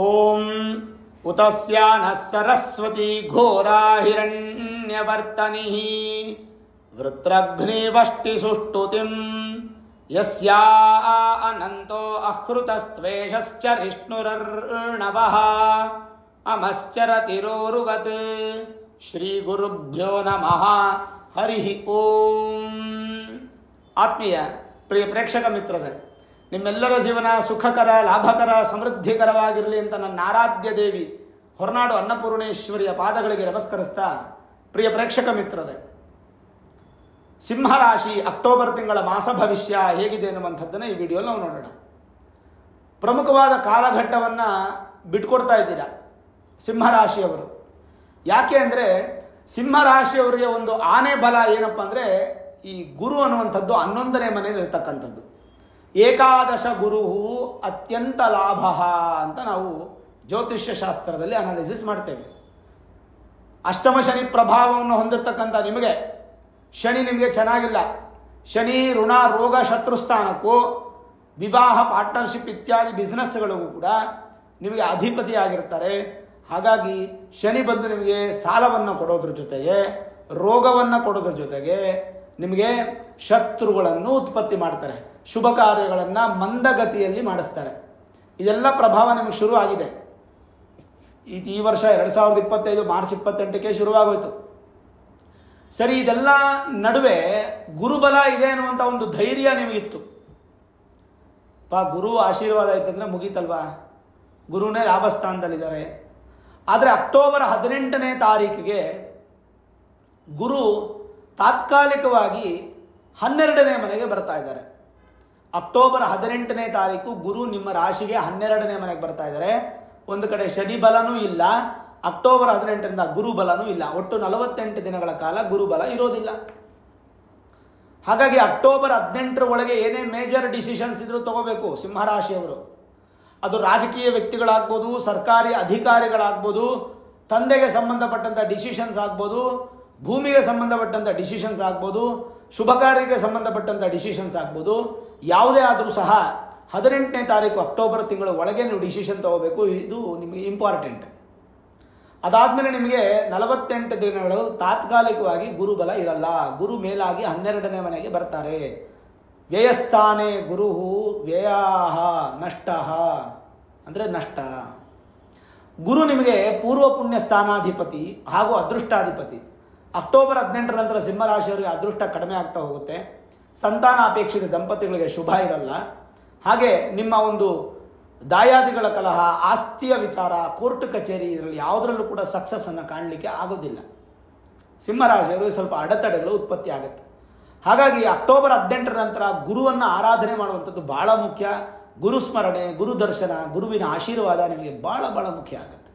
ಓಂ ಉತಸ್ಯಾನಃ ಸರಸ್ವತಿ ಘೋರಾ ಹಿರಣ್ಯವರ್ತನಿಃ ವೃತ್ರಘ್ನಿವಷ್ಟಿ ಸುಷ್ಟುತಿಂ ಯಸ್ಯಾ ಅನಂತೋ ಅಹೃತಸ್ತ್ವೇಷಶ್ಚ ರಿಷ್ಣುರರ್ಣವಃ ಅಮಶ್ಚರತಿರೋರುವತ್ ಶ್ರೀ ಗುರುಭ್ಯೋ ನಮಃ ಹರಿ ಓಂ. ಆತ್ಮೀಯ ಪ್ರಿಯ ಪ್ರೇಕ್ಷಕ ಮಿತ್ರರೇ, ನಿಮ್ಮೆಲ್ಲರ ಜೀವನ ಸುಖಕರ, ಲಾಭಕರ, ಸಮೃದ್ಧಿಕರವಾಗಿರಲಿ ಅಂತ ನನ್ನ ಆರಾಧ್ಯ ದೇವಿ ಹೊರನಾಡು ಅನ್ನಪೂರ್ಣೇಶ್ವರಿಯ ಪಾದಗಳಿಗೆ ನಮಸ್ಕರಿಸ್ತಾ, ಪ್ರಿಯ ಪ್ರೇಕ್ಷಕ ಮಿತ್ರರೇ, ಸಿಂಹರಾಶಿ ಅಕ್ಟೋಬರ್ ತಿಂಗಳ ಮಾಸ ಭವಿಷ್ಯ ಹೇಗಿದೆ ಎನ್ನುವಂಥದ್ದನ್ನು ಈ ವಿಡಿಯೋಲ್ಲಿ ನಾವು ನೋಡೋಣ. ಪ್ರಮುಖವಾದ ಕಾಲಘಟ್ಟವನ್ನು ಬಿಟ್ಕೊಡ್ತಾ ಇದ್ದೀರಾ ಸಿಂಹರಾಶಿಯವರು. ಯಾಕೆ ಅಂದರೆ ಸಿಂಹರಾಶಿಯವರಿಗೆ ಒಂದು ಆನೆ ಬಲ ಏನಪ್ಪ ಅಂದರೆ, ಈ ಗುರು ಅನ್ನುವಂಥದ್ದು 11ನೇ ಮನೆಯಲ್ಲಿ ಇರತಕ್ಕಂಥದ್ದು. ಏಕಾದಶ ಗುರು ಅತ್ಯಂತ ಲಾಭ ಅಂತ ನಾವು ಜ್ಯೋತಿಷ್ಯ ಶಾಸ್ತ್ರದಲ್ಲಿ ಅನಾಲಿಸಿಸ್ ಮಾಡ್ತೇವೆ. ಅಷ್ಟಮ ಶನಿ ಪ್ರಭಾವವನ್ನು ಹೊಂದಿರತಕ್ಕಂಥ ನಿಮಗೆ ಶನಿ ನಿಮಗೆ ಚೆನ್ನಾಗಿಲ್ಲ. ಶನಿ ಋಣ ರೋಗ ಶತ್ರುಸ್ಥಾನಕ್ಕೂ ವಿವಾಹ ಪಾರ್ಟ್ನರ್ಶಿಪ್ ಇತ್ಯಾದಿ ಬಿಸ್ನೆಸ್ಗಳಿಗೂ ಕೂಡ ನಿಮಗೆ ಅಧಿಪತಿಯಾಗಿರ್ತಾರೆ. ಹಾಗಾಗಿ ಶನಿ ಬಂದು ನಿಮಗೆ ಸಾಲವನ್ನು ಕೊಡೋದ್ರ ಜೊತೆಗೆ, ರೋಗವನ್ನು ಕೊಡೋದ್ರ ಜೊತೆಗೆ ನಿಮಗೆ ಶತ್ರುಗಳನ್ನು ಉತ್ಪತ್ತಿ ಮಾಡ್ತಾರೆ. ಶುಭ ಕಾರ್ಯಗಳನ್ನು ಮಂದಗತಿಯಲ್ಲಿ ಮಾಡಿಸ್ತಾರೆ. ಇದೆಲ್ಲ ಪ್ರಭಾವ ನಿಮಗೆ ಶುರು ಆಗಿದೆ. ಈ ವರ್ಷ 2025 ಮಾರ್ಚ್ 28ಕ್ಕೆ ಶುರುವಾಗೋಯ್ತು. ಸರಿ, ಇದೆಲ್ಲ ನಡುವೆ ಗುರುಬಲ ಇದೆ ಅನ್ನುವಂಥ ಒಂದು ಧೈರ್ಯ ನಿಮಗಿತ್ತು. ಗುರು ಆಶೀರ್ವಾದ ಆಯ್ತಂದ್ರೆ ಮುಗೀತಲ್ವಾ, ಗುರುನೇ ಲಾಭಸ್ಥಾನದಲ್ಲಿದ್ದಾರೆ. ಆದರೆ ಅಕ್ಟೋಬರ್ 18ನೇ ತಾರೀಕಿಗೆ ಗುರು ತಾತ್ಕಾಲಿಕವಾಗಿ 12ನೇ ಮನೆಗೆ ಬರ್ತಾ ಇದ್ದಾರೆ. ಅಕ್ಟೋಬರ್ 18ನೇ ತಾರೀಕು ಗುರು ನಿಮ್ಮ ರಾಶಿಗೆ 12ನೇ ಮನೆಗೆ ಬರ್ತಾ ಇದ್ದಾರೆ. ಒಂದು ಕಡೆ ಶನಿ ಬಲನೂ ಇಲ್ಲ, ಅಕ್ಟೋಬರ್ 18ರಿಂದ ಗುರು ಬಲನೂ ಇಲ್ಲ. ಒಟ್ಟು 48 ದಿನಗಳ ಕಾಲ ಗುರುಬಲ ಇರೋದಿಲ್ಲ. ಹಾಗಾಗಿ ಅಕ್ಟೋಬರ್ 18ರ ಒಳಗೆ ಏನೇ ಮೇಜರ್ ಡಿಸಿಷನ್ಸ್ ಇದ್ರೂ ತಗೋಬೇಕು ಸಿಂಹರಾಶಿಯವರು. ಅದು ರಾಜಕೀಯ ವ್ಯಕ್ತಿಗಳಾಗ್ಬೋದು, ಸರ್ಕಾರಿ ಅಧಿಕಾರಿಗಳಾಗ್ಬೋದು, ತಂದೆಗೆ ಸಂಬಂಧಪಟ್ಟಂಥ ಡಿಸಿಷನ್ಸ್ ಆಗ್ಬೋದು, ಭೂಮಿಗೆ ಸಂಬಂಧಪಟ್ಟಂಥ ಡಿಸಿಷನ್ಸ್ ಆಗ್ಬೋದು, ಶುಭ ಕಾರ್ಯಕ್ಕೆ ಸಂಬಂಧಪಟ್ಟಂಥ ಡಿಸಿಷನ್ಸ್ ಆಗ್ಬೋದು. ಯಾವುದೇ ಆದರೂ ಸಹ 18ನೇ ತಾರೀಕು ಅಕ್ಟೋಬರ್ ತಿಂಗಳ ಒಳಗೆ ನೀವು ಡಿಸಿಷನ್ ತಗೋಬೇಕು. ಇದು ನಿಮಗೆ ಇಂಪಾರ್ಟೆಂಟ್. ಅದಾದಮೇಲೆ ನಿಮಗೆ 48 ದಿನಗಳು ತಾತ್ಕಾಲಿಕವಾಗಿ ಗುರುಬಲ ಇರಲ್ಲ. ಗುರು ಮೇಲಾಗಿ 12ನೇ ಮನೆಗೆ ಬರ್ತಾರೆ. ವ್ಯಯಸ್ಥಾನೇ ಗುರು ವ್ಯಯಾಹ ನಷ್ಟ ಅಂದರೆ ನಷ್ಟ. ಗುರು ನಿಮಗೆ ಪೂರ್ವ ಪುಣ್ಯ ಸ್ಥಾನಾಧಿಪತಿ ಹಾಗೂ ಅದೃಷ್ಟಾಧಿಪತಿ. ಅಕ್ಟೋಬರ್ 18ರ ನಂತರ ಸಿಂಹರಾಶಿಯವರಿಗೆ ಅದೃಷ್ಟ ಕಡಿಮೆ ಆಗ್ತಾ ಹೋಗುತ್ತೆ. ಸಂತಾನ ಅಪೇಕ್ಷಿತ ದಂಪತಿಗಳಿಗೆ ಶುಭ ಇರಲ್ಲ. ಹಾಗೆ ನಿಮ್ಮ ಒಂದು ದಾಯಾದಿಗಳ ಕಲಹ, ಆಸ್ತಿಯ ವಿಚಾರ, ಕೋರ್ಟ್ ಕಚೇರಿ, ಇದರಲ್ಲಿ ಯಾವುದರಲ್ಲೂ ಕೂಡ ಸಕ್ಸಸ್ಸನ್ನು ಕಾಣಲಿಕ್ಕೆ ಆಗೋದಿಲ್ಲ. ಸಿಂಹರಾಶಿಯವರಿಗೆ ಸ್ವಲ್ಪ ಅಡೆತಡೆಗಳು ಉತ್ಪತ್ತಿ ಆಗುತ್ತೆ. ಹಾಗಾಗಿ ಅಕ್ಟೋಬರ್ 18ರ ನಂತರ ಗುರುವನ್ನು ಆರಾಧನೆ ಮಾಡುವಂಥದ್ದು ಭಾಳ ಮುಖ್ಯ. ಗುರು ಸ್ಮರಣೆ, ಗುರು ದರ್ಶನ, ಗುರುವಿನ ಆಶೀರ್ವಾದ ನಿಮಗೆ ಭಾಳ ಭಾಳ ಮುಖ್ಯ ಆಗುತ್ತೆ.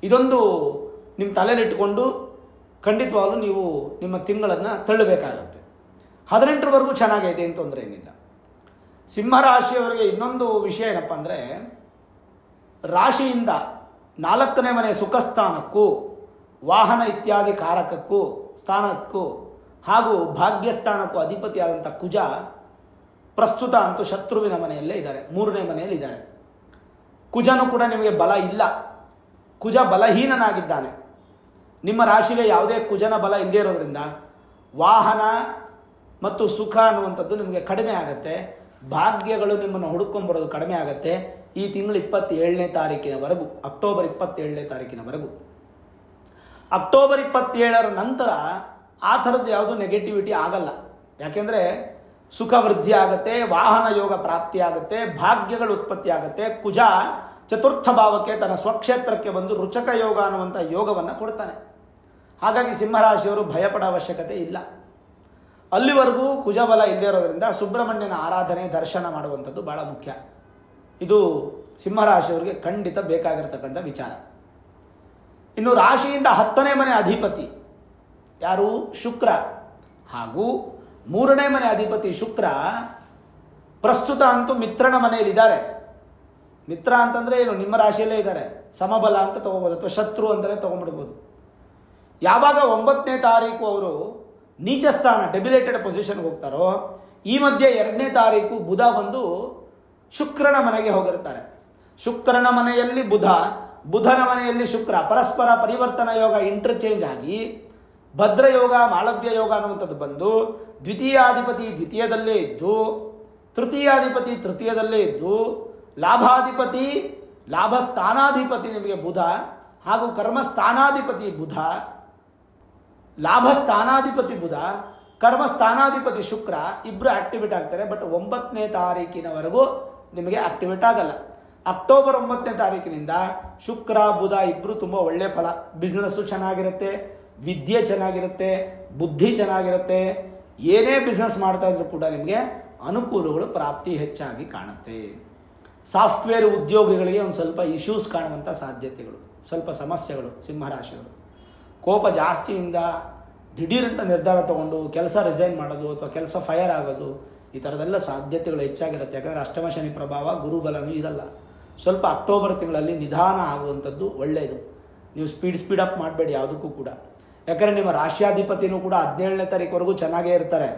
ಇದೊಂದು ನಿಮ್ಮ ತಲೆಯಲ್ಲಿಟ್ಟುಕೊಂಡು ಖಂಡಿತವಾಗಲೂ ನೀವು ನಿಮ್ಮ ತಿಂಗಳನ್ನು ತಳ್ಳಬೇಕಾಗತ್ತೆ. 18ರವರೆಗೂ ಚೆನ್ನಾಗೈತೆ ಅಂತ ತೊಂದರೆ ಏನಿಲ್ಲ. ಸಿಂಹರಾಶಿಯವರಿಗೆ ಇನ್ನೊಂದು ವಿಷಯ ಏನಪ್ಪ ಅಂದರೆ, ರಾಶಿಯಿಂದ 4ನೇ ಮನೆ ಸುಖಸ್ಥಾನಕ್ಕೂ, ವಾಹನ ಇತ್ಯಾದಿ ಕಾರಕಕ್ಕೂ ಸ್ಥಾನಕ್ಕೂ ಹಾಗೂ ಭಾಗ್ಯಸ್ಥಾನಕ್ಕೂ ಅಧಿಪತಿಯಾದಂಥ ಕುಜ ಪ್ರಸ್ತುತ ಅಂತೂ ಶತ್ರುವಿನ ಮನೆಯಲ್ಲೇ ಇದ್ದಾರೆ, 3ನೇ ಮನೆಯಲ್ಲಿದ್ದಾರೆ. ಕುಜನು ಕೂಡ ನಿಮಗೆ ಬಲ ಇಲ್ಲ. ಕುಜ ಬಲಹೀನನಾಗಿದ್ದಾನೆ. ನಿಮ್ಮ ರಾಶಿಗೆ ಯಾವುದೇ ಕುಜನ ಬಲ ಇಲ್ಲದೇ ಇರೋದ್ರಿಂದ ವಾಹನ ಮತ್ತು ಸುಖ ಅನ್ನುವಂಥದ್ದು ನಿಮಗೆ ಕಡಿಮೆ ಆಗುತ್ತೆ. ಭಾಗ್ಯಗಳು ನಿಮ್ಮನ್ನು ಹುಡುಕೊಂಬರೋದು ಕಡಿಮೆ ಆಗುತ್ತೆ. ಈ ತಿಂಗಳು 27ನೇ ತಾರೀಕಿನವರೆಗೂ, ಅಕ್ಟೋಬರ್ 27ನೇ ತಾರೀಕಿನವರೆಗೂ. ಅಕ್ಟೋಬರ್ 27ರ ನಂತರ ಆ ಥರದ್ದು ಯಾವುದು ನೆಗೆಟಿವಿಟಿ ಆಗಲ್ಲ. ಯಾಕೆಂದರೆ ಸುಖ ವೃದ್ಧಿ ಆಗುತ್ತೆ, ವಾಹನ ಯೋಗ ಪ್ರಾಪ್ತಿ ಆಗುತ್ತೆ, ಭಾಗ್ಯಗಳು ಉತ್ಪತ್ತಿ ಆಗುತ್ತೆ. ಕುಜ ಚತುರ್ಥ ಭಾವಕ್ಕೆ ತನ್ನ ಸ್ವಕ್ಷೇತ್ರಕ್ಕೆ ಬಂದು ರುಚಕ ಯೋಗ ಅನ್ನುವಂಥ ಯೋಗವನ್ನು ಕೊಡ್ತಾನೆ. ಹಾಗಾಗಿ ಸಿಂಹರಾಶಿಯವರು ಭಯಪಡೋ ಅವಶ್ಯಕತೆ ಇಲ್ಲ. ಅಲ್ಲಿವರೆಗೂ ಕುಜಬಲ ಇಲ್ಲದೇ ಇರೋದ್ರಿಂದ ಸುಬ್ರಹ್ಮಣ್ಯನ ಆರಾಧನೆ, ದರ್ಶನ ಮಾಡುವಂಥದ್ದು ಭಾಳ ಮುಖ್ಯ. ಇದು ಸಿಂಹರಾಶಿಯವರಿಗೆ ಖಂಡಿತ ಬೇಕಾಗಿರ್ತಕ್ಕಂಥ ವಿಚಾರ. ಇನ್ನು ರಾಶಿಯಿಂದ 10ನೇ ಮನೆ ಅಧಿಪತಿ ಯಾರು? ಶುಕ್ರ. ಹಾಗೂ 3ನೇ ಮನೆ ಅಧಿಪತಿ ಶುಕ್ರ ಪ್ರಸ್ತುತ ಅಂತೂ ಮಿತ್ರನ ಮನೆಯಲ್ಲಿದ್ದಾರೆ. ಮಿತ್ರ ಅಂತಂದರೆ ಏನು? ನಿಮ್ಮ ರಾಶಿಯಲ್ಲೇ ಇದ್ದಾರೆ. ಸಮಬಲ ಅಂತ ತೊಗೊಬೋದು, ಅಥವಾ ಶತ್ರು ಅಂತಲೇ ತೊಗೊಂಡ್ಬಿಡ್ಬೋದು. ಯಾವಾಗ 9ನೇ ತಾರೀಕು ಅವರು ನೀಚ ಸ್ಥಾನ, ಡೆಬಿಲೇಟೆಡ್ ಪೊಸಿಷನ್ಗೆ ಹೋಗ್ತಾರೋ, ಈ ಮಧ್ಯೆ 2ನೇ ತಾರೀಕು ಬುಧ ಬಂದು ಶುಕ್ರನ ಮನೆಗೆ ಹೋಗಿರ್ತಾರೆ. ಶುಕ್ರನ ಮನೆಯಲ್ಲಿ ಬುಧ, ಬುಧನ ಮನೆಯಲ್ಲಿ ಶುಕ್ರ, ಪರಸ್ಪರ ಪರಿವರ್ತನಾ ಯೋಗ ಇಂಟರ್ಚೇಂಜ್ ಆಗಿ ಭದ್ರಯೋಗ ಮಾಳವ್ಯ ಯೋಗ ಅನ್ನುವಂಥದ್ದು ಬಂದು ದ್ವಿತೀಯಾಧಿಪತಿ ದ್ವಿತೀಯದಲ್ಲೇ ಇದ್ದು, ತೃತೀಯಾಧಿಪತಿ ತೃತೀಯದಲ್ಲೇ ಇದ್ದು, ಲಾಭಾಧಿಪತಿ ಲಾಭಸ್ಥಾನಾಧಿಪತಿ ನಿಮಗೆ ಬುಧ ಹಾಗೂ ಕರ್ಮಸ್ಥಾನಾಧಿಪತಿ ಬುಧ, ಲಾಭಸ್ಥಾನಾಧಿಪತಿ ಬುಧ, ಕರ್ಮಸ್ಥಾನಾಧಿಪತಿ ಶುಕ್ರ ಇಬ್ಬರು ಆಕ್ಟಿವೇಟ್ ಆಗ್ತಾರೆ. ಬಟ್ 9ನೇ ತಾರೀಕಿನವರೆಗೂ ನಿಮಗೆ ಆಕ್ಟಿವೇಟ್ ಆಗಲ್ಲ. ಅಕ್ಟೋಬರ್ 9ನೇ ತಾರೀಕಿನಿಂದ ಶುಕ್ರ ಬುಧ ಇಬ್ಬರು ತುಂಬ ಒಳ್ಳೆ ಫಲ, ಬಿಸ್ನೆಸ್ಸು ಚೆನ್ನಾಗಿರುತ್ತೆ, ವಿದ್ಯೆ ಚೆನ್ನಾಗಿರುತ್ತೆ, ಬುದ್ಧಿ ಚೆನ್ನಾಗಿರುತ್ತೆ. ಏನೇ ಬಿಸ್ನೆಸ್ ಮಾಡ್ತಾ ಇದ್ರೂ ಕೂಡ ನಿಮಗೆ ಅನುಕೂಲಗಳು ಪ್ರಾಪ್ತಿ ಹೆಚ್ಚಾಗಿ ಕಾಣುತ್ತೆ. ಸಾಫ್ಟ್ವೇರ್ ಉದ್ಯೋಗಿಗಳಿಗೆ ಒಂದು ಸ್ವಲ್ಪ ಇಶ್ಯೂಸ್ ಕಾಣುವಂಥ ಸಾಧ್ಯತೆಗಳು, ಸ್ವಲ್ಪ ಸಮಸ್ಯೆಗಳು. ಸಿಂಹರಾಶಿಯವರು ಕೋಪ ಜಾಸ್ತಿಯಿಂದ ದಿಢೀರಂತ ನಿರ್ಧಾರ ತಗೊಂಡು ಕೆಲಸ ರಿಸೈನ್ ಮಾಡೋದು ಅಥವಾ ಕೆಲಸ ಫೈರ್ ಆಗೋದು, ಈ ಥರದೆಲ್ಲ ಸಾಧ್ಯತೆಗಳು ಹೆಚ್ಚಾಗಿರುತ್ತೆ. ಯಾಕಂದರೆ ಅಷ್ಟಮ ಶನಿ ಪ್ರಭಾವ, ಗುರುಬಲನೂ ಇರಲ್ಲ. ಸ್ವಲ್ಪ ಅಕ್ಟೋಬರ್ ತಿಂಗಳಲ್ಲಿ ನಿಧಾನ ಆಗುವಂಥದ್ದು ಒಳ್ಳೆಯದು. ನೀವು ಸ್ಪೀಡ್ ಅಪ್ ಮಾಡಬೇಡಿ ಯಾವುದಕ್ಕೂ ಕೂಡ. ಯಾಕಂದರೆ ನಿಮ್ಮ ರಾಶ್ಯಾಧಿಪತಿನೂ ಕೂಡ 17ನೇ ತಾರೀಕುವರೆಗೂ ಚೆನ್ನಾಗೇ ಇರ್ತಾರೆ.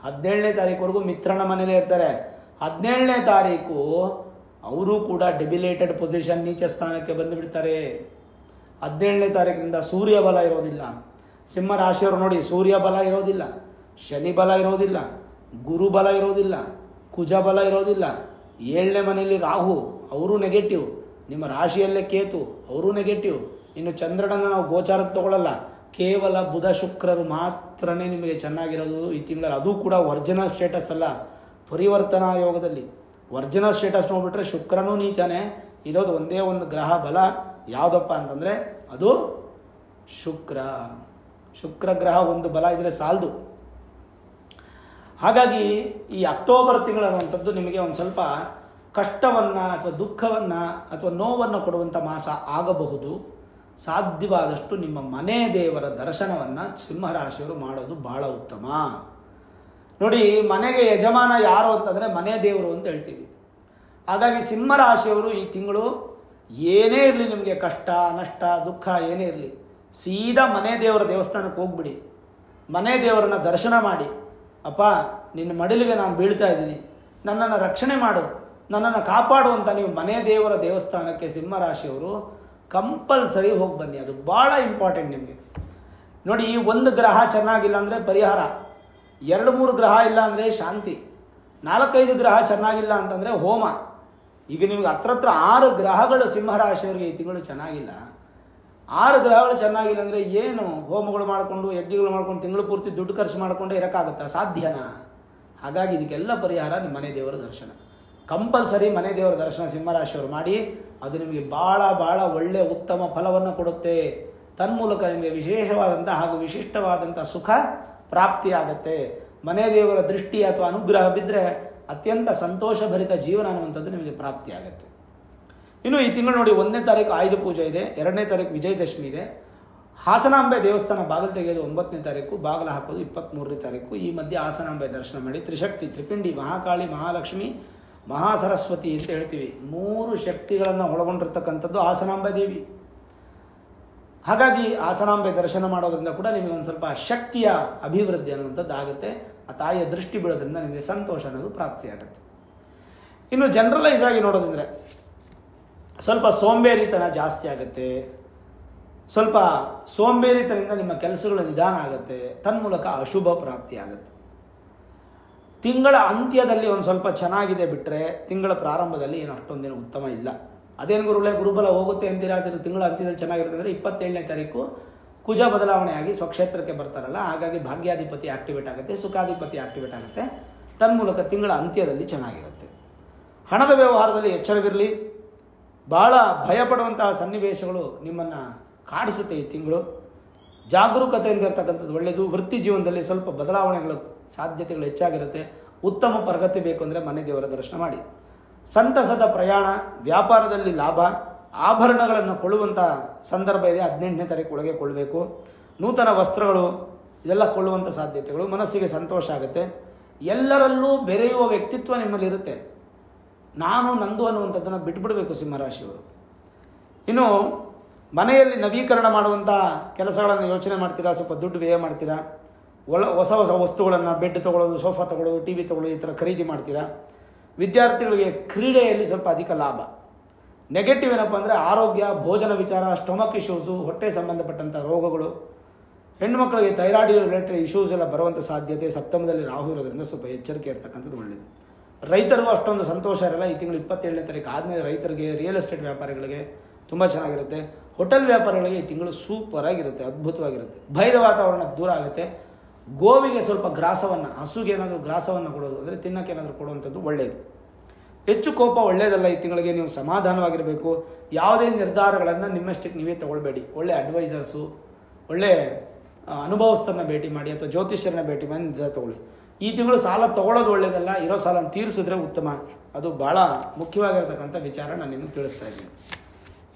17ನೇ ತಾರೀಕುವರೆಗೂ ಮಿತ್ರನ ಮನೇಲೇ ಇರ್ತಾರೆ. 17ನೇ ತಾರೀಕು ಅವರು ಕೂಡ ಡೆಬಿಲೇಟೆಡ್ ಪೊಸಿಷನ್, ನೀಚ ಸ್ಥಾನಕ್ಕೆ ಬಂದುಬಿಡ್ತಾರೆ. 17ನೇ ತಾರೀಕಿನಿಂದ ಸೂರ್ಯ ಬಲ ಇರೋದಿಲ್ಲ. ಸಿಂಹ ರಾಶಿಯವರು ನೋಡಿ, ಸೂರ್ಯ ಬಲ ಇರೋದಿಲ್ಲ, ಶನಿ ಬಲ ಇರೋದಿಲ್ಲ, ಗುರು ಬಲ ಇರೋದಿಲ್ಲ, ಕುಜ ಬಲ ಇರೋದಿಲ್ಲ. 7ನೇ ಮನೆಯಲ್ಲಿ ರಾಹು, ಅವರು ನೆಗೆಟಿವ್. ನಿಮ್ಮ ರಾಶಿಯಲ್ಲೇ ಕೇತು, ಅವರು ನೆಗೆಟಿವ್. ಇನ್ನು ಚಂದ್ರನನ್ನು ನಾವು ಗೋಚಾರಕ್ಕೆ ತಗೊಳ್ಳಲ್ಲ, ಕೇವಲ ಬುಧ ಶುಕ್ರರು ಮಾತ್ರನೇ ನಿಮಗೆ ಚೆನ್ನಾಗಿರೋದು ಈ ತಿಂಗಳಲ್ಲಿ. ಅದು ಕೂಡ ಒರಿಜಿನಲ್ ಸ್ಟೇಟಸ್ ಅಲ್ಲ, ಪರಿವರ್ತನಾ ಯೋಗದಲ್ಲಿ. ಒರಿಜಿನಲ್ ಸ್ಟೇಟಸ್ ನೋಡ್ಬಿಟ್ರೆ ಶುಕ್ರನೂ ನೀಚನೇ. ಇರೋದು ಒಂದೇ ಒಂದು ಗ್ರಹ ಬಲ, ಯಾವುದಪ್ಪ ಅಂತಂದರೆ ಅದು ಶುಕ್ರ. ಶುಕ್ರ ಗ್ರಹ ಒಂದು ಬಲ ಇದ್ದರೆ ಸಾಲದು. ಹಾಗಾಗಿ ಈ ಅಕ್ಟೋಬರ್ ತಿಂಗಳನ್ನುವಂಥದ್ದು ನಿಮಗೆ ಒಂದು ಸ್ವಲ್ಪ ಕಷ್ಟವನ್ನು ಅಥವಾ ದುಃಖವನ್ನು ಅಥವಾ ನೋವನ್ನು ಕೊಡುವಂಥ ಮಾಸ ಆಗಬಹುದು. ಸಾಧ್ಯವಾದಷ್ಟು ನಿಮ್ಮ ಮನೆ ದೇವರ ದರ್ಶನವನ್ನು ಸಿಂಹರಾಶಿಯವರು ಮಾಡೋದು ಬಹಳ ಉತ್ತಮ. ನೋಡಿ, ಮನೆಗೆ ಯಜಮಾನ ಯಾರು ಅಂತಂದರೆ ಮನೆ ದೇವರು ಅಂತ ಹೇಳ್ತೀವಿ. ಹಾಗಾಗಿ ಸಿಂಹರಾಶಿಯವರು ಈ ತಿಂಗಳು ಏನೇ ಇರಲಿ, ನಿಮಗೆ ಕಷ್ಟ ನಷ್ಟ ದುಃಖ ಏನೇ ಇರಲಿ, ಸೀದಾ ಮನೆ ದೇವರ ದೇವಸ್ಥಾನಕ್ಕೆ ಹೋಗ್ಬಿಡಿ. ಮನೆ ದೇವರನ್ನ ದರ್ಶನ ಮಾಡಿ, ಅಪ್ಪ ನಿನ್ನ ಮಡಿಲಿಗೆ ನಾನು ಬೀಳ್ತಾ ಇದ್ದೀನಿ, ನನ್ನನ್ನು ರಕ್ಷಣೆ ಮಾಡು, ನನ್ನನ್ನು ಕಾಪಾಡು ಅಂತ ನೀವು ಮನೆ ದೇವರ ದೇವಸ್ಥಾನಕ್ಕೆ ಸಿಂಹರಾಶಿಯವರು ಕಂಪಲ್ಸರಿ ಹೋಗಿ ಬನ್ನಿ. ಅದು ಭಾಳ ಇಂಪಾರ್ಟೆಂಟ್ ನಿಮಗೆ. ನೋಡಿ, ಒಂದು ಗ್ರಹ ಚೆನ್ನಾಗಿಲ್ಲ ಅಂದರೆ ಪರಿಹಾರ, 2-3 ಗ್ರಹ ಇಲ್ಲ ಅಂದರೆ ಶಾಂತಿ, 4-5 ಗ್ರಹ ಚೆನ್ನಾಗಿಲ್ಲ ಅಂತಂದರೆ ಹೋಮ. ಈಗ ನಿಮ್ಗೆ ಹತ್ರ 6 ಗ್ರಹಗಳು ಸಿಂಹರಾಶಿಯವರಿಗೆ ಈ ತಿಂಗಳು ಚೆನ್ನಾಗಿಲ್ಲ. 6 ಗ್ರಹಗಳು ಚೆನ್ನಾಗಿಲ್ಲ ಅಂದರೆ ಏನು ಹೋಮಗಳು ಮಾಡಿಕೊಂಡು ಯಜ್ಞಗಳು ಮಾಡ್ಕೊಂಡು ತಿಂಗಳು ಪೂರ್ತಿ ದುಡ್ಡು ಖರ್ಚು ಮಾಡಿಕೊಂಡೇ ಇರೋಕ್ಕಾಗುತ್ತಾ? ಸಾಧ್ಯನಾ? ಹಾಗಾಗಿ ಇದಕ್ಕೆಲ್ಲ ಪರಿಹಾರ ನಿಮ್ಮ ಮನೆ ದೇವರ ದರ್ಶನ. ಕಂಪಲ್ಸರಿ ಮನೆ ದೇವರ ದರ್ಶನ ಸಿಂಹರಾಶಿಯವರು ಮಾಡಿ. ಅದು ನಿಮಗೆ ಭಾಳ ಭಾಳ ಒಳ್ಳೆಯ ಉತ್ತಮ ಫಲವನ್ನು ಕೊಡುತ್ತೆ. ತನ್ಮೂಲಕ ನಿಮಗೆ ವಿಶೇಷವಾದಂಥ ಹಾಗೂ ವಿಶಿಷ್ಟವಾದಂಥ ಸುಖ ಪ್ರಾಪ್ತಿಯಾಗತ್ತೆ. ಮನೆ ದೇವರ ದೃಷ್ಟಿ ಅಥವಾ ಅನುಗ್ರಹ ಬಿದ್ದರೆ ಅತ್ಯಂತ ಸಂತೋಷಭರಿತ ಜೀವನ ಅನ್ನುವಂಥದ್ದು ನಿಮಗೆ ಪ್ರಾಪ್ತಿಯಾಗತ್ತೆ. ಇನ್ನು ಈ ತಿಂಗಳು ನೋಡಿ, 1ನೇ ತಾರೀಕು ಆಯುಧ ಪೂಜೆ ಇದೆ, 2ನೇ ತಾರೀಕು ವಿಜಯದಶಮಿ ಇದೆ. ಹಾಸನಾಂಬೆ ದೇವಸ್ಥಾನ ಬಾಗಿಲು ತೆಗೆಯೋದು 9ನೇ ತಾರೀಕು, ಬಾಗಿಲು ಹಾಕೋದು 23ನೇ ತಾರೀಕು. ಈ ಮಧ್ಯೆ ಹಾಸನಾಂಬೆ ದರ್ಶನ ಮಾಡಿ. ತ್ರಿಶಕ್ತಿ, ತ್ರಿಪಿಂಡಿ, ಮಹಾಕಾಳಿ, ಮಹಾಲಕ್ಷ್ಮಿ, ಮಹಾಸರಸ್ವತಿ ಅಂತ ಹೇಳ್ತೀವಿ. 3 ಶಕ್ತಿಗಳನ್ನು ಒಳಗೊಂಡಿರ್ತಕ್ಕಂಥದ್ದು ಹಾಸನಾಂಬೆ ದೇವಿ. ಹಾಗಾಗಿ ಹಾಸನಾಂಬೆ ದರ್ಶನ ಮಾಡೋದ್ರಿಂದ ಕೂಡ ನಿಮಗೆ ಒಂದು ಸ್ವಲ್ಪ ಶಕ್ತಿಯ ಅಭಿವೃದ್ಧಿ ಅನ್ನುವಂಥದ್ದು ಆಗುತ್ತೆ. ಆ ತಾಯಿಯ ದೃಷ್ಟಿ ಬೀಳೋದ್ರಿಂದ ನಿಮಗೆ ಸಂತೋಷ ಅನ್ನೋದು ಪ್ರಾಪ್ತಿಯಾಗುತ್ತೆ. ಇನ್ನು ಜನರಲೈಸ್ ಆಗಿ ನೋಡೋದಂದರೆ ಸ್ವಲ್ಪ ಸೋಂಬೇರಿತನ ಜಾಸ್ತಿ ಆಗುತ್ತೆ. ಸ್ವಲ್ಪ ಸೋಂಬೇರಿತನದಿಂದ ನಿಮ್ಮ ಕೆಲಸಗಳು ನಿಧಾನ ಆಗುತ್ತೆ. ತನ್ಮೂಲಕ ಅಶುಭ ಪ್ರಾಪ್ತಿ ಆಗುತ್ತೆ. ತಿಂಗಳ ಅಂತ್ಯದಲ್ಲಿ ಒಂದು ಸ್ವಲ್ಪ ಚೆನ್ನಾಗಿದೆ ಬಿಟ್ಟರೆ ತಿಂಗಳ ಪ್ರಾರಂಭದಲ್ಲಿ ಏನು ಅಷ್ಟೊಂದೇನು ಉತ್ತಮ ಇಲ್ಲ. ಅದೇನು ಗುರುಗಳೇ ಗುರುಬಲ ಹೋಗುತ್ತೆ ಅಂತೀರಾ, ಅದರ ತಿಂಗಳ ಅಂತ್ಯದಲ್ಲಿ ಚೆನ್ನಾಗಿರುತ್ತೆ ಅಂದರೆ 27ನೇ ತಾರೀಕು ಕುಜ ಬದಲಾವಣೆಯಾಗಿ ಸ್ವಕ್ಷೇತ್ರಕ್ಕೆ ಬರ್ತಾರಲ್ಲ, ಹಾಗಾಗಿ ಭಾಗ್ಯಾಧಿಪತಿ ಆಕ್ಟಿವೇಟ್ ಆಗುತ್ತೆ, ಸುಖಾಧಿಪತಿ ಆಕ್ಟಿವೇಟ್ ಆಗುತ್ತೆ. ತನ್ಮೂಲಕ ತಿಂಗಳ ಅಂತ್ಯದಲ್ಲಿ ಚೆನ್ನಾಗಿರುತ್ತೆ. ಹಣದ ವ್ಯವಹಾರದಲ್ಲಿ ಎಚ್ಚರವಿರಲಿ. ಭಾಳ ಭಯಪಡುವಂತಹ ಸನ್ನಿವೇಶಗಳು ನಿಮ್ಮನ್ನು ಕಾಡಿಸುತ್ತೆ ಈ ತಿಂಗಳು. ಜಾಗರೂಕತೆಯಿಂದ ಇರ್ತಕ್ಕಂಥದ್ದು ಒಳ್ಳೆಯದು. ವೃತ್ತಿ ಜೀವನದಲ್ಲಿ ಸ್ವಲ್ಪ ಬದಲಾವಣೆಗಳು ಸಾಧ್ಯತೆಗಳು ಹೆಚ್ಚಾಗಿರುತ್ತೆ. ಉತ್ತಮ ಪ್ರಗತಿ ಬೇಕು ಅಂದರೆ ಮನೆ ದೇವರ ದರ್ಶನ ಮಾಡಿ. ಸಂತಸದ ಪ್ರಯಾಣ, ವ್ಯಾಪಾರದಲ್ಲಿ ಲಾಭ, ಆಭರಣಗಳನ್ನು ಕೊಳ್ಳುವಂಥ ಸಂದರ್ಭ ಇದೆ. 18ನೇ ತಾರೀಕು ಒಳಗೆ ಕೊಳ್ಳಬೇಕು. ನೂತನ ವಸ್ತ್ರಗಳು ಇದೆಲ್ಲ ಕೊಳ್ಳುವಂಥ ಸಾಧ್ಯತೆಗಳು. ಮನಸ್ಸಿಗೆ ಸಂತೋಷ ಆಗುತ್ತೆ. ಎಲ್ಲರಲ್ಲೂ ಬೆರೆಯುವ ವ್ಯಕ್ತಿತ್ವ ನಿಮ್ಮಲ್ಲಿರುತ್ತೆ. ನಾನು ನಂದು ಅನ್ನುವಂಥದ್ದನ್ನು ಬಿಟ್ಬಿಡಬೇಕು ಸಿಂಹರಾಶಿಯವರು. ಇನ್ನು ಮನೆಯಲ್ಲಿ ನವೀಕರಣ ಮಾಡುವಂಥ ಕೆಲಸಗಳನ್ನು ಯೋಚನೆ ಮಾಡ್ತೀರಾ, ಸ್ವಲ್ಪ ದುಡ್ಡು ವ್ಯಯ ಮಾಡ್ತೀರಾ. ಹೊಸ ಹೊಸ ವಸ್ತುಗಳನ್ನು, ಬೆಡ್ ತೊಗೊಳ್ಳೋದು, ಸೋಫಾ ತೊಗೊಳ್ಳೋದು, ಟಿ ವಿ ತೊಗೊಳ್ಳೋದು, ಈ ಥರ ಖರೀದಿ ಮಾಡ್ತೀರಾ. ವಿದ್ಯಾರ್ಥಿಗಳಿಗೆ ಕ್ರೀಡೆಯಲ್ಲಿ ಸ್ವಲ್ಪ ಅಧಿಕ ಲಾಭ. ನೆಗೆಟಿವ್ ಏನಪ್ಪ ಅಂದರೆ ಆರೋಗ್ಯ, ಭೋಜನ ವಿಚಾರ, ಸ್ಟೊಮಕ್ ಇಶ್ಯೂಸು, ಹೊಟ್ಟೆ ಸಂಬಂಧಪಟ್ಟಂಥ ರೋಗಗಳು, ಹೆಣ್ಣುಮಕ್ಕಳಿಗೆ ಥೈರಾಯ್ಡ್ ರಿಲೇಟೆಡ್ ಇಶ್ಯೂಸ್ ಎಲ್ಲ ಬರುವಂಥ ಸಾಧ್ಯತೆ. ಸಪ್ತಮದಲ್ಲಿ ರಾಹು ಇರೋದ್ರಿಂದ ಸ್ವಲ್ಪ ಎಚ್ಚರಿಕೆ ಇರ್ತಕ್ಕಂಥದ್ದು ಒಳ್ಳೆಯದು. ರೈತರಿಗೂ ಅಷ್ಟೊಂದು ಸಂತೋಷ ಇರಲ್ಲ. ಈ ತಿಂಗಳು 27ನೇ ತಾರೀಕು ಆದಮೇಲೆ ರೈತರಿಗೆ, ರಿಯಲ್ ಎಸ್ಟೇಟ್ ವ್ಯಾಪಾರಿಗಳಿಗೆ ತುಂಬ ಚೆನ್ನಾಗಿರುತ್ತೆ. ಹೋಟೆಲ್ ವ್ಯಾಪಾರಿಗಳಿಗೆ ಈ ತಿಂಗಳು ಸೂಪರ್ ಆಗಿರುತ್ತೆ, ಅದ್ಭುತವಾಗಿರುತ್ತೆ. ಭಯದ ವಾತಾವರಣ ದೂರ ಆಗುತ್ತೆ. ಗೋವಿಗೆ ಸ್ವಲ್ಪ ಗ್ರಾಸವನ್ನು, ಹಸುಗೆ ಏನಾದರೂ ಗ್ರಾಸವನ್ನು ಕೊಡೋದು ಅಂದರೆ ತಿನ್ನೋಕೆ ಏನಾದರೂ ಕೊಡುವಂಥದ್ದು ಒಳ್ಳೆಯದು. ಹೆಚ್ಚು ಕೋಪ ಒಳ್ಳೆಯದಲ್ಲ. ಈ ತಿಂಗಳಿಗೆ ನೀವು ಸಮಾಧಾನವಾಗಿರಬೇಕು. ಯಾವುದೇ ನಿರ್ಧಾರಗಳನ್ನು ನಿಮ್ಮಷ್ಟಕ್ಕೆ ನೀವೇ ತಗೊಳ್ಬೇಡಿ. ಒಳ್ಳೆ ಅಡ್ವೈಸರ್ಸು, ಒಳ್ಳೆ ಅನುಭವಸ್ಥರನ್ನ ಭೇಟಿ ಮಾಡಿ ಅಥವಾ ಜ್ಯೋತಿಷ್ಯರನ್ನ ಭೇಟಿ ಮಾಡಿ ನಿರ್ಧಾರ ತಗೊಳ್ಳಿ. ಈ ತಿಂಗಳು ಸಾಲ ತಗೊಳ್ಳೋದು ಒಳ್ಳೆಯದಲ್ಲ, ಇರೋ ಸಾಲನ ತೀರಿಸಿದ್ರೆ ಉತ್ತಮ. ಅದು ಭಾಳ ಮುಖ್ಯವಾಗಿರತಕ್ಕಂಥ ವಿಚಾರ ನಾನು ನಿಮಗೆ ತಿಳಿಸ್ತಾ ಇದ್ದೀನಿ.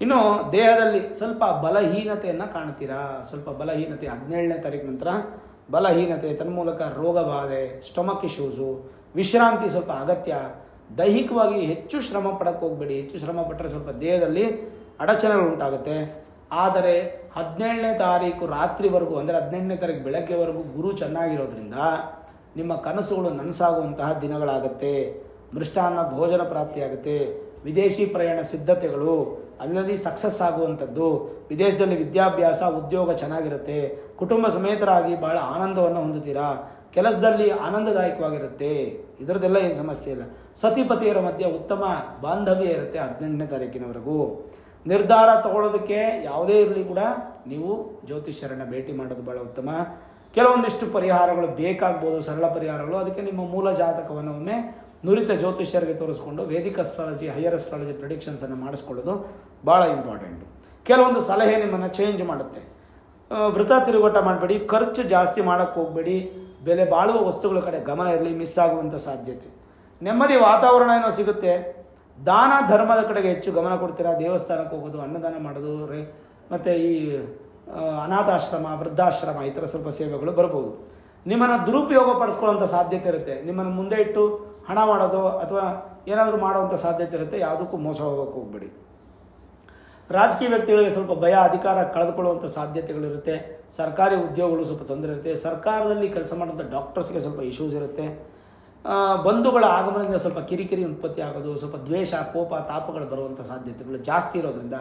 ಇನ್ನು ದೇಹದಲ್ಲಿ ಸ್ವಲ್ಪ ಬಲಹೀನತೆಯನ್ನು ಕಾಣ್ತೀರಾ. ಸ್ವಲ್ಪ ಬಲಹೀನತೆ 17ನೇ ತಾರೀಕು ನಂತರ ಬಲಹೀನತೆ, ತನ್ಮೂಲಕ ರೋಗ ಬಾಧೆ, ಸ್ಟೊಮಕ್ ಇಶ್ಯೂಸು, ವಿಶ್ರಾಂತಿ ಸ್ವಲ್ಪ ಅಗತ್ಯ. ದೈಹಿಕವಾಗಿ ಹೆಚ್ಚು ಶ್ರಮ ಪಡಕ್ಕೆ ಹೋಗಬೇಡಿ. ಹೆಚ್ಚು ಶ್ರಮ ಪಟ್ಟರೆ ಸ್ವಲ್ಪ ದೇಹದಲ್ಲಿ ಅಡಚಣೆಗಳು ಉಂಟಾಗುತ್ತೆ. ಆದರೆ 17ನೇ ತಾರೀಕು ರಾತ್ರಿವರೆಗೂ ಅಂದರೆ 18ನೇ ತಾರೀಕು ಬೆಳಗ್ಗೆವರೆಗೂ ಗುರು ಚೆನ್ನಾಗಿರೋದ್ರಿಂದ ನಿಮ್ಮ ಕನಸುಗಳು ನನಸಾಗುವಂತಹ ದಿನಗಳಾಗುತ್ತೆ. ಮೃಷ್ಟಾನ್ನ ಭೋಜನ ಪ್ರಾಪ್ತಿಯಾಗುತ್ತೆ. ವಿದೇಶಿ ಪ್ರಯಾಣ ಸಿದ್ಧತೆಗಳು ಅಲ್ಲಲ್ಲಿ ಸಕ್ಸಸ್ ಆಗುವಂಥದ್ದು. ವಿದೇಶದಲ್ಲಿ ವಿದ್ಯಾಭ್ಯಾಸ, ಉದ್ಯೋಗ ಚೆನ್ನಾಗಿರುತ್ತೆ. ಕುಟುಂಬ ಸಮೇತರಾಗಿ ಭಾಳ ಆನಂದವನ್ನು ಹೊಂದುತ್ತೀರಾ. ಕೆಲಸದಲ್ಲಿ ಆನಂದದಾಯಕವಾಗಿರುತ್ತೆ. ಇದರದ್ದೆಲ್ಲ ಏನು ಸಮಸ್ಯೆ ಇಲ್ಲ. ಸತಿಪತಿಯರ ಮಧ್ಯೆ ಉತ್ತಮ ಬಾಂಧವ್ಯ ಇರುತ್ತೆ 18ನೇ ತಾರೀಕಿನವರೆಗೂ. ನಿರ್ಧಾರ ತಗೊಳ್ಳೋದಕ್ಕೆ ಯಾವುದೇ ಇರಲಿ ಕೂಡ ನೀವು ಜ್ಯೋತಿಷ್ಯರನ್ನು ಭೇಟಿ ಮಾಡೋದು ಭಾಳ ಉತ್ತಮ. ಕೆಲವೊಂದಿಷ್ಟು ಪರಿಹಾರಗಳು ಬೇಕಾಗ್ಬೋದು, ಸರಳ ಪರಿಹಾರಗಳು. ಅದಕ್ಕೆ ನಿಮ್ಮ ಮೂಲ ಜಾತಕವನ್ನು ಒಮ್ಮೆ ನುರಿತ ಜ್ಯೋತಿಷ್ಯರಿಗೆ ತೋರಿಸ್ಕೊಂಡು ವೇದಿಕ್ ಅಸ್ಟ್ರಾಲಜಿ, ಹೈಯರ್ ಅಸ್ಟ್ರಾಲಜಿ ಪ್ರಿಡಿಕ್ಷನ್ಸನ್ನು ಮಾಡಿಸ್ಕೊಳ್ಳೋದು ಭಾಳ ಇಂಪಾರ್ಟೆಂಟು. ಕೆಲವೊಂದು ಸಲಹೆ ನಿಮ್ಮನ್ನು ಚೇಂಜ್ ಮಾಡುತ್ತೆ. ವೃಥ ತಿರುಗಾಟ ಮಾಡಬೇಡಿ. ಖರ್ಚು ಜಾಸ್ತಿ ಮಾಡೋಕ್ಕೆ ಹೋಗಬೇಡಿ. ಬೆಲೆ ಬಾಳುವ ವಸ್ತುಗಳ ಕಡೆ ಗಮನ ಇರಲಿ, ಮಿಸ್ ಆಗುವಂಥ ಸಾಧ್ಯತೆ. ನೆಮ್ಮದಿ ವಾತಾವರಣ ಏನೋ ಸಿಗುತ್ತೆ. ದಾನ ಧರ್ಮದ ಕಡೆಗೆ ಹೆಚ್ಚು ಗಮನ ಕೊಡ್ತೀರಾ. ದೇವಸ್ಥಾನಕ್ಕೆ ಹೋಗೋದು, ಅನ್ನದಾನ ಮಾಡೋದು, ಮತ್ತು ಈ ಅನಾಥಾಶ್ರಮ, ವೃದ್ಧಾಶ್ರಮ, ಈ ಥರ ಸ್ವಲ್ಪ ಸೇವೆಗಳು ಬರ್ಬೋದು. ನಿಮ್ಮನ್ನು ದುರುಪಯೋಗ ಪಡಿಸ್ಕೊಳ್ಳೋಂಥ ಸಾಧ್ಯತೆ ಇರುತ್ತೆ. ನಿಮ್ಮನ್ನು ಮುಂದೆ ಇಟ್ಟು ಹಣ ಮಾಡೋದು ಅಥವಾ ಏನಾದರೂ ಮಾಡುವಂಥ ಸಾಧ್ಯತೆ ಇರುತ್ತೆ. ಯಾವುದಕ್ಕೂ ಮೋಸ ಹೋಗೋಕ್ಕೆ ಹೋಗ್ಬೇಡಿ. ರಾಜಕೀಯ ವ್ಯಕ್ತಿಗಳಿಗೆ ಸ್ವಲ್ಪ ಭಯ, ಅಧಿಕಾರ ಕಳೆದುಕೊಳ್ಳುವಂಥ ಸಾಧ್ಯತೆಗಳಿರುತ್ತೆ. ಸರ್ಕಾರಿ ಉದ್ಯೋಗಗಳು ಸ್ವಲ್ಪ ತೊಂದರೆ ಇರುತ್ತೆ. ಸರ್ಕಾರದಲ್ಲಿ ಕೆಲಸ ಮಾಡುವಂಥ ಡಾಕ್ಟರ್ಸ್ಗೆ ಸ್ವಲ್ಪ ಇಶ್ಯೂಸ್ ಇರುತ್ತೆ. ಬಂಧುಗಳ ಆಗಮನದಿಂದ ಸ್ವಲ್ಪ ಕಿರಿಕಿರಿ ಉತ್ಪತ್ತಿ ಆಗೋದು, ಸ್ವಲ್ಪ ದ್ವೇಷ, ಕೋಪ, ತಾಪಗಳು ಬರುವಂಥ ಸಾಧ್ಯತೆಗಳು ಜಾಸ್ತಿ ಇರೋದ್ರಿಂದ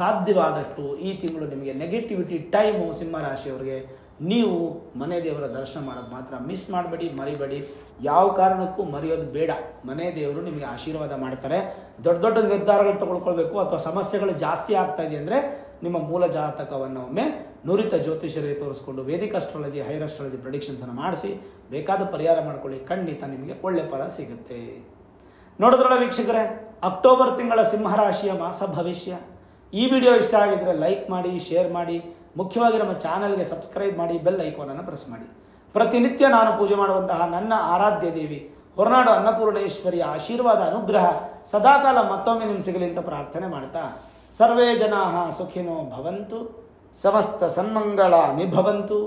ಸಾಧ್ಯವಾದಷ್ಟು ಈ ತಿಂಗಳು ನಿಮಗೆ ನೆಗೆಟಿವಿಟಿ ಟೈಮು. ಸಿಂಹರಾಶಿಯವರಿಗೆ ನೀವು ಮನೆ ದೇವರ ದರ್ಶನ ಮಾಡೋದು ಮಾತ್ರ ಮಿಸ್ ಮಾಡಬೇಡಿ, ಮರಿಬೇಡಿ. ಯಾವ ಕಾರಣಕ್ಕೂ ಮರೆಯೋದು ಬೇಡ. ಮನೆ ದೇವರು ನಿಮಗೆ ಆಶೀರ್ವಾದ ಮಾಡ್ತಾರೆ. ದೊಡ್ಡ ದೊಡ್ಡ ನಿರ್ಧಾರಗಳು ತಗೊಳ್ಕೊಳ್ಬೇಕು ಅಥವಾ ಸಮಸ್ಯೆಗಳು ಜಾಸ್ತಿ ಆಗ್ತಾ ಇದೆ ಅಂದರೆ ನಿಮ್ಮ ಮೂಲ ಜಾತಕವನ್ನು ಒಮ್ಮೆ ನುರಿತ ಜ್ಯೋತಿಷರಿಗೆ ತೋರಿಸ್ಕೊಂಡು ವೇದಿಕ್ ಅಸ್ಟ್ರಾಲಜಿ, ಹೈಯರ್ ಅಸ್ಟ್ರಾಲಜಿ ಪ್ರಿಡಿಕ್ಷನ್ಸನ್ನು ಮಾಡಿಸಿ ಬೇಕಾದ ಪರಿಹಾರ ಮಾಡ್ಕೊಳ್ಳಿ. ಖಂಡಿತ ನಿಮಗೆ ಒಳ್ಳೆ ಫಲ ಸಿಗುತ್ತೆ. ನೋಡಿದ್ರಲ್ಲ ವೀಕ್ಷಕರೇ, ಅಕ್ಟೋಬರ್ ತಿಂಗಳ ಸಿಂಹರಾಶಿಯ ಮಾಸ ಭವಿಷ್ಯ. ಈ ವಿಡಿಯೋ ಇಷ್ಟ ಆಗಿದ್ರೆ ಲೈಕ್ ಮಾಡಿ, ಶೇರ್ ಮಾಡಿ. ಮುಖ್ಯವಾಗಿ ನಮ್ಮ ಚಾನಲ್ಗೆ ಸಬ್ಸ್ಕ್ರೈಬ್ ಮಾಡಿ, ಬೆಲ್ ಐಕಾನನ್ನು ಪ್ರೆಸ್ ಮಾಡಿ. ಪ್ರತಿನಿತ್ಯ ನಾನು ಪೂಜೆ ಮಾಡುವಂತಹ ನನ್ನ ಆರಾಧ್ಯ ದೇವಿ ಹೊರನಾಡು ಅನ್ನಪೂರ್ಣೇಶ್ವರಿಯ ಆಶೀರ್ವಾದ, ಅನುಗ್ರಹ ಸದಾಕಾಲ ಮತ್ತೊಮ್ಮೆ ನಿಮ್ಗೆ ಸಿಗಲಿ ಅಂತ ಪ್ರಾರ್ಥನೆ ಮಾಡ್ತಾ, ಸರ್ವೇ ಜನಾಃ ಸುಖಿನೋ ಭವಂತು, ಸಮಸ್ತ ಸನ್ಮಂಗಳಾನಿ ಭವಂತು.